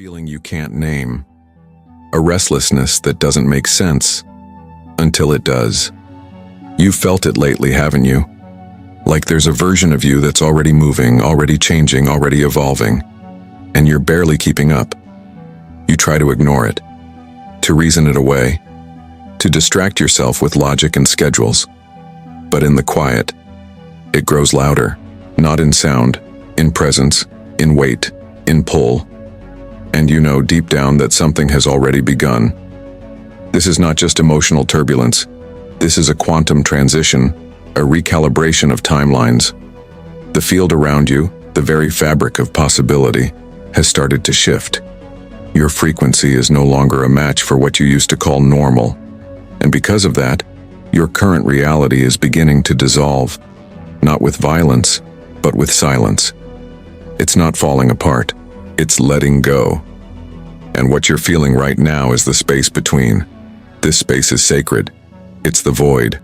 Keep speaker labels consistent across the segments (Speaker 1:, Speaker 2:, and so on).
Speaker 1: feeling you can't name. A restlessness that doesn't make sense until it does. You've felt it lately, haven't you? Like there's a version of you that's already moving, already changing, already evolving, and you're barely keeping up. You try to ignore it, to reason it away, to distract yourself with logic and schedules. But in the quiet, it grows louder, not in sound, in presence, in weight, in pull. And you know deep down that something has already begun. This is not just emotional turbulence. This is a quantum transition, a recalibration of timelines. The field around you, the very fabric of possibility, has started to shift. Your frequency is no longer a match for what you used to call normal. And because of that, your current reality is beginning to dissolve, not with violence, but with silence. It's not falling apart. It's letting go. And what you're feeling right now is the space between. This space is sacred. It's the void,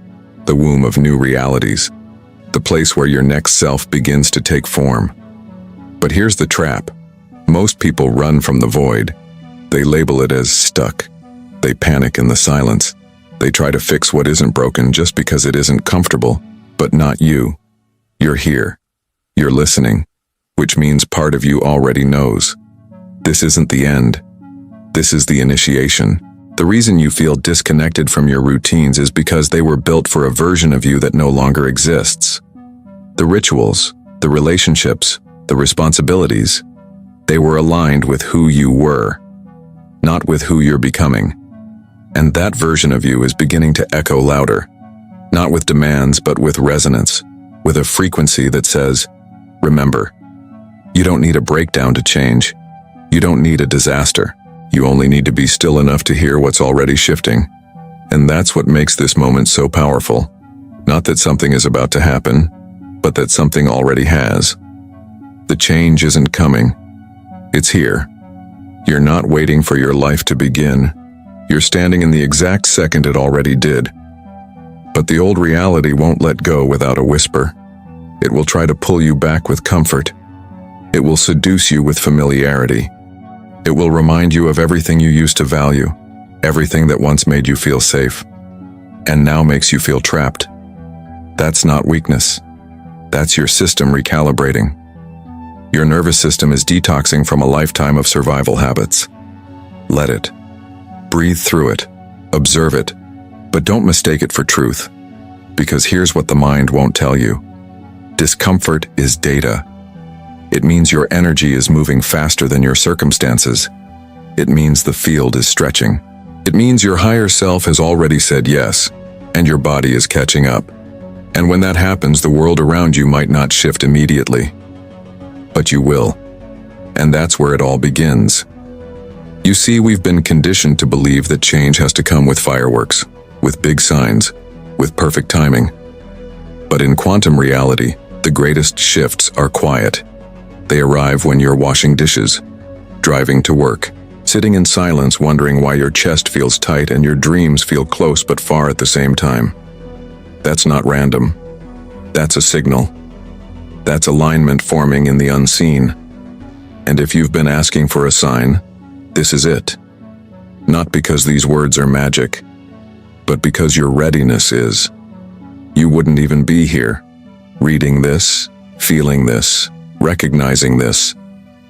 Speaker 1: the womb of new realities, the place where your next self begins to take form. But here's the trap. Most people run from the void. They label it as stuck. They panic in the silence. They try to fix what isn't broken just because it isn't comfortable, but not you. You're here. You're listening, which means part of you already knows. This isn't the end. This is the initiation. The reason you feel disconnected from your routines is because they were built for a version of you that no longer exists. The rituals, the relationships, the responsibilities, they were aligned with who you were, not with who you're becoming. And that version of you is beginning to echo louder, not with demands, but with resonance, with a frequency that says, remember, you don't need a breakdown to change. You don't need a disaster. You only need to be still enough to hear what's already shifting. And that's what makes this moment so powerful. Not that something is about to happen, but that something already has. The change isn't coming. It's here. You're not waiting for your life to begin. You're standing in the exact second it already did. But the old reality won't let go without a whisper. It will try to pull you back with comfort. It will seduce you with familiarity. It will remind you of everything you used to value, everything that once made you feel safe, and now makes you feel trapped. That's not weakness. That's your system recalibrating. Your nervous system is detoxing from a lifetime of survival habits. Let it. Breathe through it. Observe it. But don't mistake it for truth. Because here's what the mind won't tell you. Discomfort is data. It means your energy is moving faster than your circumstances. It means the field is stretching. It means your higher self has already said yes, and your body is catching up. And when that happens, the world around you might not shift immediately. But you will. And that's where it all begins. You see, we've been conditioned to believe that change has to come with fireworks, with big signs, with perfect timing. But in quantum reality, the greatest shifts are quiet. They arrive when you're washing dishes, driving to work, sitting in silence wondering why your chest feels tight and your dreams feel close but far at the same time. That's not random. That's a signal. That's alignment forming in the unseen. And if you've been asking for a sign, this is it. Not because these words are magic, but because your readiness is. You wouldn't even be here, reading this, feeling this, recognizing this,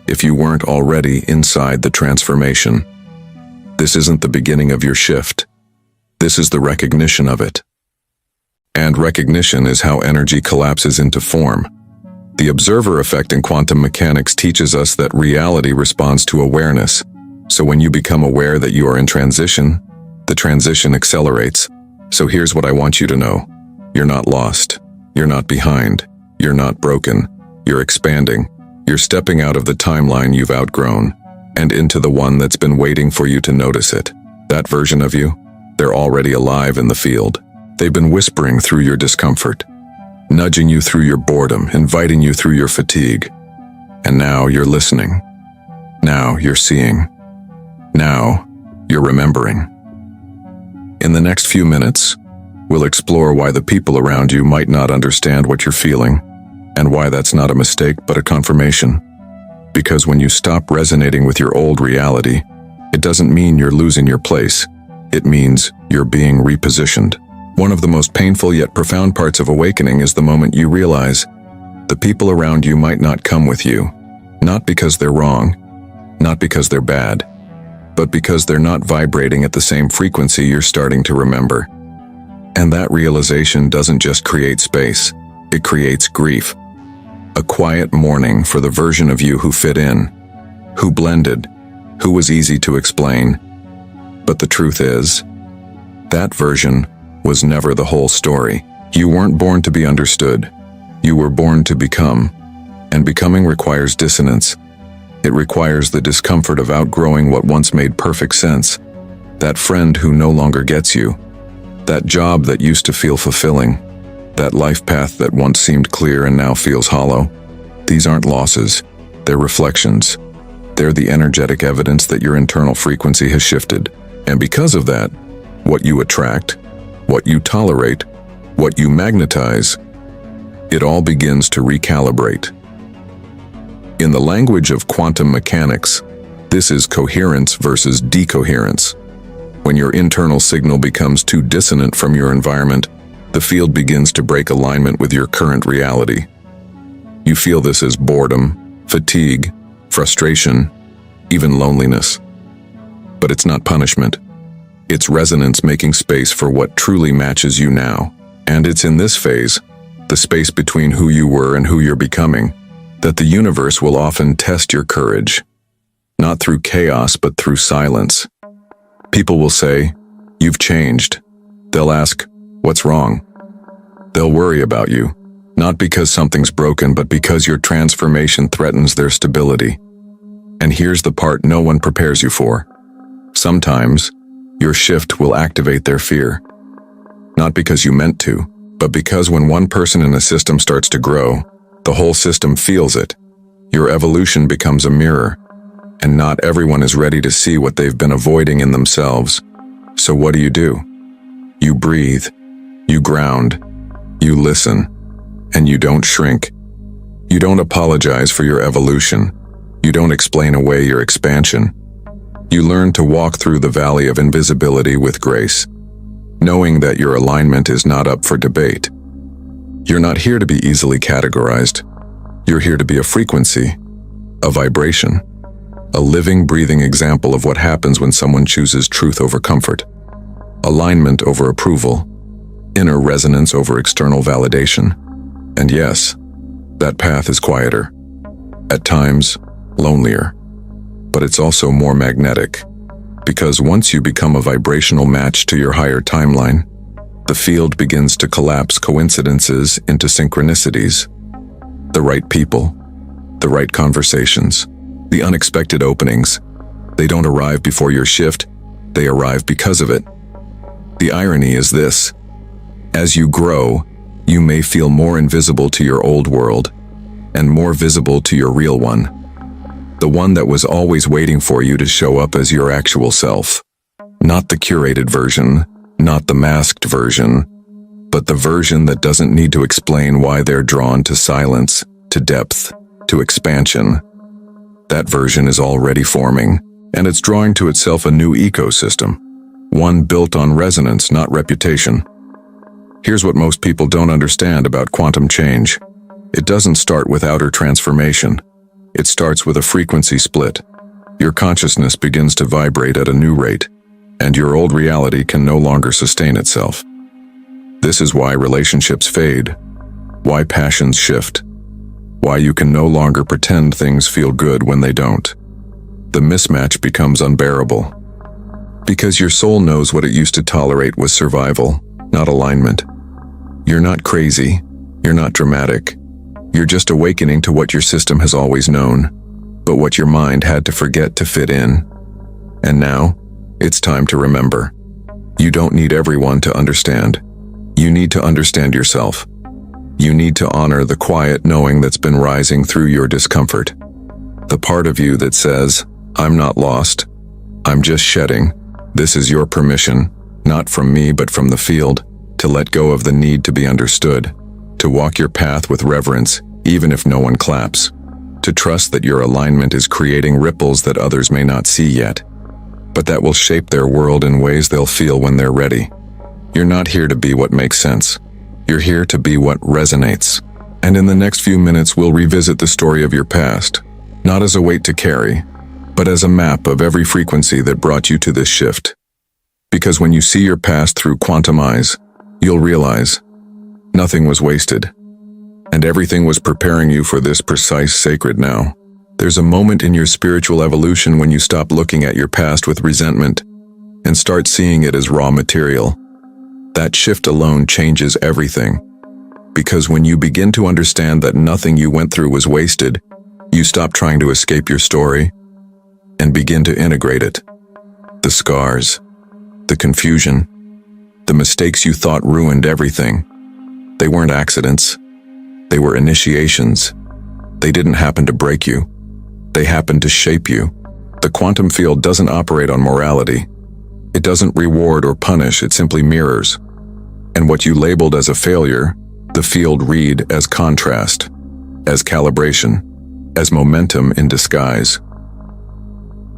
Speaker 1: if you weren't already inside the transformation. This isn't the beginning of your shift. This is the recognition of it. And recognition is how energy collapses into form. The observer effect in quantum mechanics teaches us that reality responds to awareness. So when you become aware that you are in transition, the transition accelerates. So here's what I want you to know. You're not lost. You're not behind. You're not broken. You're expanding. You're stepping out of the timeline you've outgrown and into the one that's been waiting for you to notice it. That version of you, they're already alive in the field. They've been whispering through your discomfort, nudging you through your boredom, inviting you through your fatigue. And now you're listening. Now you're seeing. Now you're remembering. In the next few minutes, we'll explore why the people around you might not understand what you're feeling, and why that's not a mistake but a confirmation. Because when you stop resonating with your old reality, it doesn't mean you're losing your place. It means you're being repositioned. One of the most painful yet profound parts of awakening is the moment you realize the people around you might not come with you, not because they're wrong, not because they're bad, but because they're not vibrating at the same frequency you're starting to remember. And that realization doesn't just create space, it creates grief. A quiet mourning for the version of you who fit in, who blended, who was easy to explain. But the truth is, that version was never the whole story. You weren't born to be understood. You were born to become. And becoming requires dissonance. It requires the discomfort of outgrowing what once made perfect sense. That friend who no longer gets you. That job that used to feel fulfilling. That life path that once seemed clear and now feels hollow. These aren't losses. They're reflections. They're the energetic evidence that your internal frequency has shifted. And because of that, what you attract, what you tolerate, what you magnetize, it all begins to recalibrate. In the language of quantum mechanics, this is coherence versus decoherence. When your internal signal becomes too dissonant from your environment, the field begins to break alignment with your current reality. You feel this as boredom, fatigue, frustration, even loneliness. But it's not punishment. It's resonance making space for what truly matches you now. And it's in this phase, the space between who you were and who you're becoming, that the universe will often test your courage. Not through chaos, but through silence. People will say, "You've changed." They'll ask, "What's wrong?" They'll worry about you, not because something's broken, but because your transformation threatens their stability. And here's the part no one prepares you for. Sometimes, your shift will activate their fear. Not because you meant to, but because when one person in a system starts to grow, the whole system feels it. Your evolution becomes a mirror, and not everyone is ready to see what they've been avoiding in themselves. So what do? You breathe, you ground, you listen, and you don't shrink. You don't apologize for your evolution. You don't explain away your expansion. You learn to walk through the valley of invisibility with grace, knowing that your alignment is not up for debate. You're not here to be easily categorized. You're here to be a frequency, a vibration, a living, breathing example of what happens when someone chooses truth over comfort, alignment over approval, inner resonance over external validation. And yes, that path is quieter, at times lonelier, but it's also more magnetic, because once you become a vibrational match to your higher timeline, the field begins to collapse coincidences into synchronicities. The right people, the right conversations, the unexpected openings. They don't arrive before your shift, they arrive because of it. The irony is this: as you grow, you may feel more invisible to your old world, and more visible to your real one. The one that was always waiting for you to show up as your actual self. Not the curated version, not the masked version, but the version that doesn't need to explain why they're drawn to silence, to depth, to expansion. That version is already forming, and it's drawing to itself a new ecosystem, one built on resonance, not reputation. Here's what most people don't understand about quantum change. It doesn't start with outer transformation. It starts with a frequency split. Your consciousness begins to vibrate at a new rate, and your old reality can no longer sustain itself. This is why relationships fade, why passions shift, why you can no longer pretend things feel good when they don't. The mismatch becomes unbearable. Because your soul knows what it used to tolerate was survival, not alignment. You're not crazy, you're not dramatic. You're just awakening to what your system has always known, but what your mind had to forget to fit in. And now, it's time to remember. You don't need everyone to understand. You need to understand yourself. You need to honor the quiet knowing that's been rising through your discomfort. The part of you that says, "I'm not lost. I'm just shedding." This is your permission, not from me but from the field, to let go of the need to be understood, to walk your path with reverence, even if no one claps, to trust that your alignment is creating ripples that others may not see yet, but that will shape their world in ways they'll feel when they're ready. You're not here to be what makes sense. You're here to be what resonates. And in the next few minutes, we'll revisit the story of your past, not as a weight to carry, but as a map of every frequency that brought you to this shift. Because when you see your past through quantum eyes, you'll realize nothing was wasted, and everything was preparing you for this precise sacred now. There's a moment in your spiritual evolution when you stop looking at your past with resentment and start seeing it as raw material. That shift alone changes everything. Because when you begin to understand that nothing you went through was wasted, you stop trying to escape your story and begin to integrate it. The scars, the confusion, the mistakes you thought ruined everything. They weren't accidents. They were initiations. They didn't happen to break you. They happened to shape you. The quantum field doesn't operate on morality. It doesn't reward or punish, it simply mirrors. And what you labeled as a failure, the field read as contrast, as calibration, as momentum in disguise.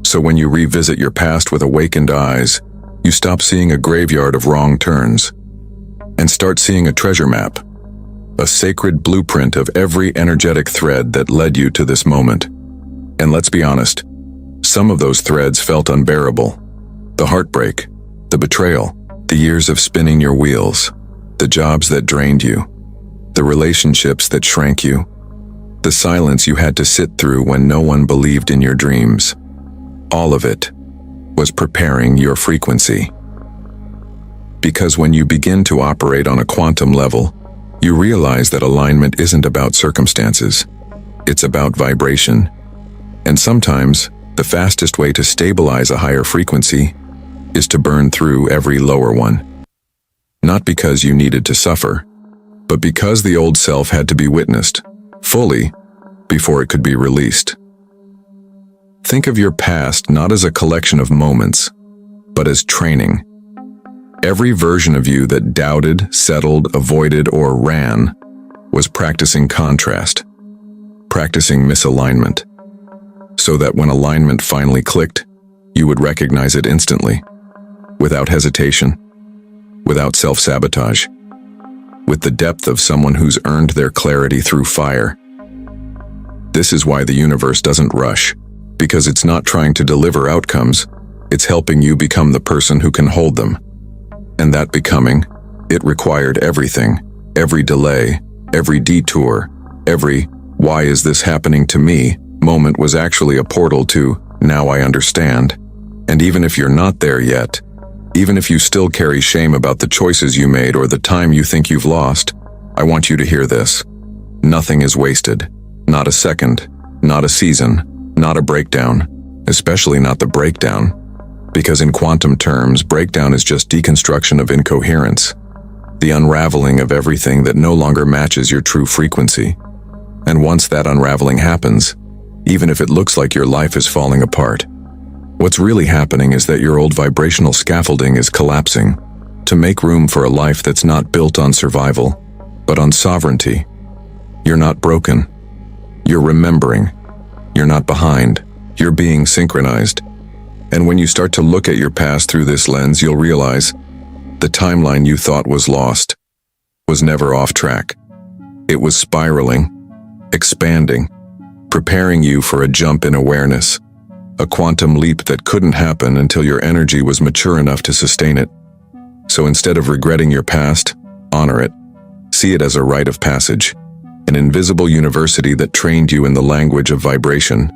Speaker 1: So when you revisit your past with awakened eyes, you stop seeing a graveyard of wrong turns and start seeing a treasure map, a sacred blueprint of every energetic thread that led you to this moment. And let's be honest, some of those threads felt unbearable. The heartbreak, the betrayal, the years of spinning your wheels, the jobs that drained you, the relationships that shrank you, the silence you had to sit through when no one believed in your dreams. All of it was preparing your frequency. Because when you begin to operate on a quantum level, you realize that alignment isn't about circumstances. It's about vibration. And sometimes, the fastest way to stabilize a higher frequency is to burn through every lower one. Not because you needed to suffer, but because the old self had to be witnessed, fully, before it could be released. Think of your past not as a collection of moments, but as training. Every version of you that doubted, settled, avoided, or ran was practicing contrast, practicing misalignment, so that when alignment finally clicked, you would recognize it instantly, without hesitation, without self-sabotage, with the depth of someone who's earned their clarity through fire. This is why the universe doesn't rush, because it's not trying to deliver outcomes, it's helping you become the person who can hold them. And that becoming, it required everything, every delay, every detour, every "why is this happening to me" moment was actually a portal to "now I understand." And even if you're not there yet, even if you still carry shame about the choices you made or the time you think you've lost, I want you to hear this. Nothing is wasted. Not a second, not a season, not a breakdown, especially not the breakdown. Because in quantum terms, breakdown is just deconstruction of incoherence, the unraveling of everything that no longer matches your true frequency. And once that unraveling happens, even if it looks like your life is falling apart, what's really happening is that your old vibrational scaffolding is collapsing to make room for a life that's not built on survival, but on sovereignty. You're not broken. You're remembering. You're not behind. You're being synchronized. And when you start to look at your past through this lens, you'll realize the timeline you thought was lost was never off track. It was spiraling, expanding, preparing you for a jump in awareness, a quantum leap that couldn't happen until your energy was mature enough to sustain it. So instead of regretting your past, honor it. See it as a rite of passage, an invisible university that trained you in the language of vibration.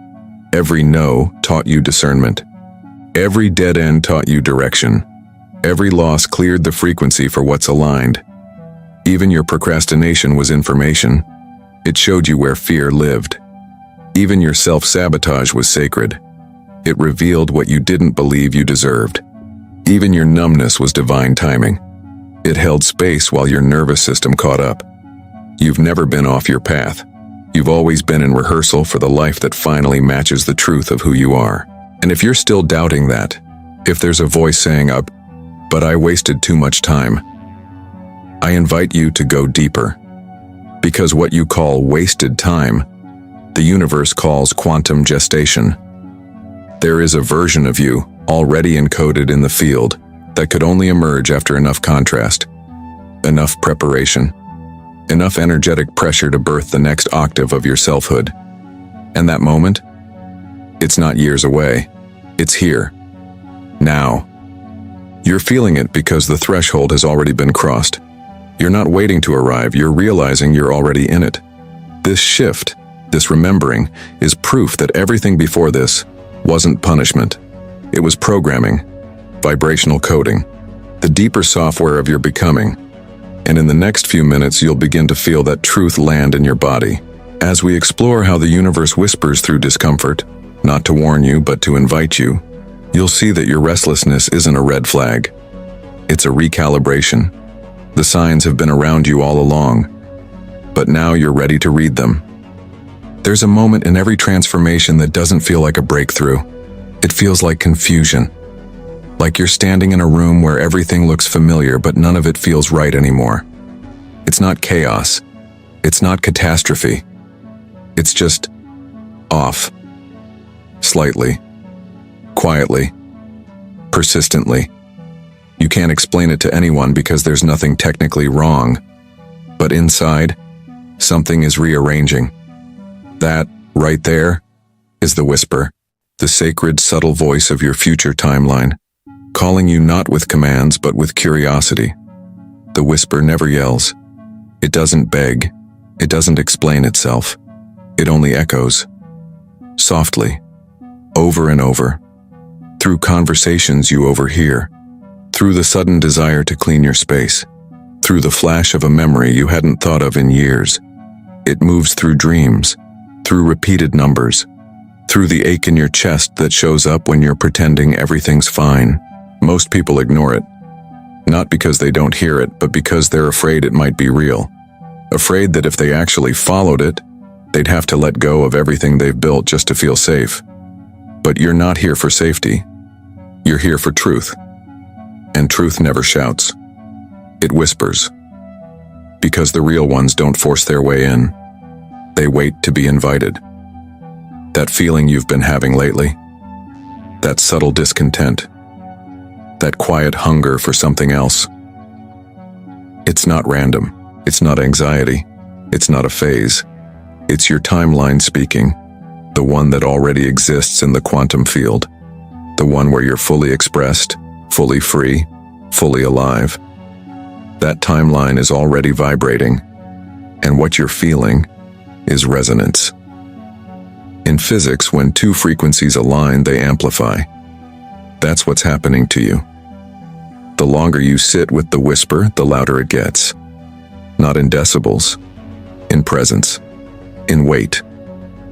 Speaker 1: Every no taught you discernment. Every dead end taught you direction. Every loss cleared the frequency for what's aligned. Even your procrastination was information. It showed you where fear lived. Even your self-sabotage was sacred. It revealed what you didn't believe you deserved. Even your numbness was divine timing. It held space while your nervous system caught up. You've never been off your path. You've always been in rehearsal for the life that finally matches the truth of who you are. And if you're still doubting that, if there's a voice saying up, "But I wasted too much time," I invite you to go deeper. Because what you call wasted time the universe calls quantum gestation. There is a version of you, already encoded in the field, that could only emerge after enough contrast, enough preparation, enough energetic pressure to birth the next octave of your selfhood. And that moment? It's not years away. It's here. Now. You're feeling it because the threshold has already been crossed. You're not waiting to arrive, you're realizing you're already in it. This shift, this remembering, is proof that everything before this wasn't punishment. It was programming, vibrational coding, the deeper software of your becoming. And in the next few minutes, you'll begin to feel that truth land in your body. As we explore how the universe whispers through discomfort, not to warn you, but to invite you, you'll see that your restlessness isn't a red flag. It's a recalibration. The signs have been around you all along, but now you're ready to read them. There's a moment in every transformation that doesn't feel like a breakthrough. It feels like confusion. Like you're standing in a room where everything looks familiar, but none of it feels right anymore. It's not chaos. It's not catastrophe. It's just off. Slightly. Quietly. Persistently. You can't explain it to anyone because there's nothing technically wrong. But inside, something is rearranging. That, right there, is the whisper, the sacred, subtle voice of your future timeline, calling you not with commands but with curiosity. The whisper never yells. It doesn't beg. It doesn't explain itself. It only echoes. Softly. Over and over. Through conversations you overhear. Through the sudden desire to clean your space. Through the flash of a memory you hadn't thought of in years. It moves through dreams. Through repeated numbers. Through the ache in your chest that shows up when you're pretending everything's fine. Most people ignore it. Not because they don't hear it, but because they're afraid it might be real. Afraid that if they actually followed it, they'd have to let go of everything they've built just to feel safe. But you're not here for safety. You're here for truth. And truth never shouts. It whispers. Because the real ones don't force their way in. They wait to be invited. That feeling you've been having lately. That subtle discontent. That quiet hunger for something else. It's not random. It's not anxiety. It's not a phase. It's your timeline speaking. The one that already exists in the quantum field. The one where you're fully expressed, fully free, fully alive. That timeline is already vibrating. And what you're feeling is resonance. In physics, when two frequencies align, they amplify. That's what's happening to you. The longer you sit with the whisper, the louder it gets. Not in decibels, in presence, in weight.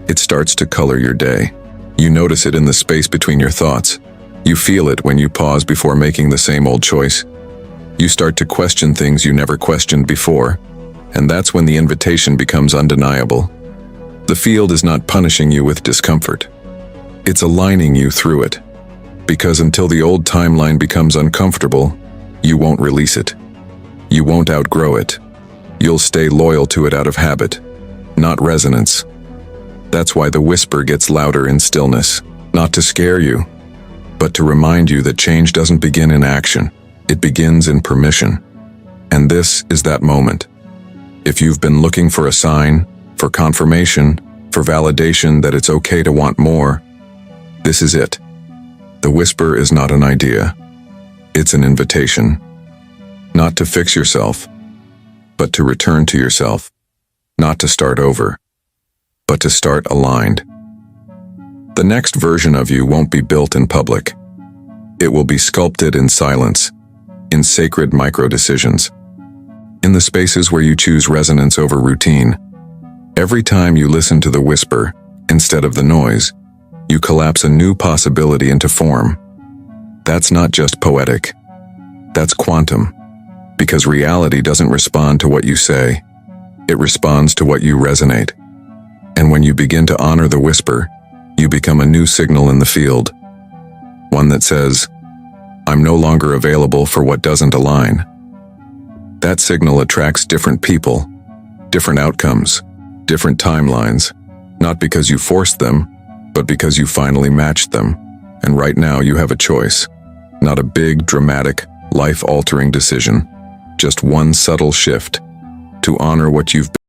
Speaker 1: It starts to color your day. You notice it in the space between your thoughts. You feel it when you pause before making the same old choice. You start to question things you never questioned before, and that's when the invitation becomes undeniable. The field is not punishing you with discomfort. It's aligning you through it. Because until the old timeline becomes uncomfortable, you won't release it. You won't outgrow it. You'll stay loyal to it out of habit, not resonance. That's why the whisper gets louder in stillness, not to scare you, but to remind you that change doesn't begin in action. It begins in permission. And this is that moment. If you've been looking for a sign, for confirmation, for validation that it's okay to want more, this is it. The whisper is not an idea. It's an invitation. Not to fix yourself, but to return to yourself. Not to start over, but to start aligned. The next version of you won't be built in public. It will be sculpted in silence, in sacred micro-decisions, in the spaces where you choose resonance over routine. Every time you listen to the whisper, instead of the noise, you collapse a new possibility into form. That's not just poetic. That's quantum. Because reality doesn't respond to what you say. It responds to what you resonate. And when you begin to honor the whisper, you become a new signal in the field. One that says, I'm no longer available for what doesn't align. That signal attracts different people, different outcomes, different timelines, Not because you forced them, but because you finally matched them. And right now you have a choice. Not a big, dramatic, life-altering decision. Just one subtle shift to honor what you've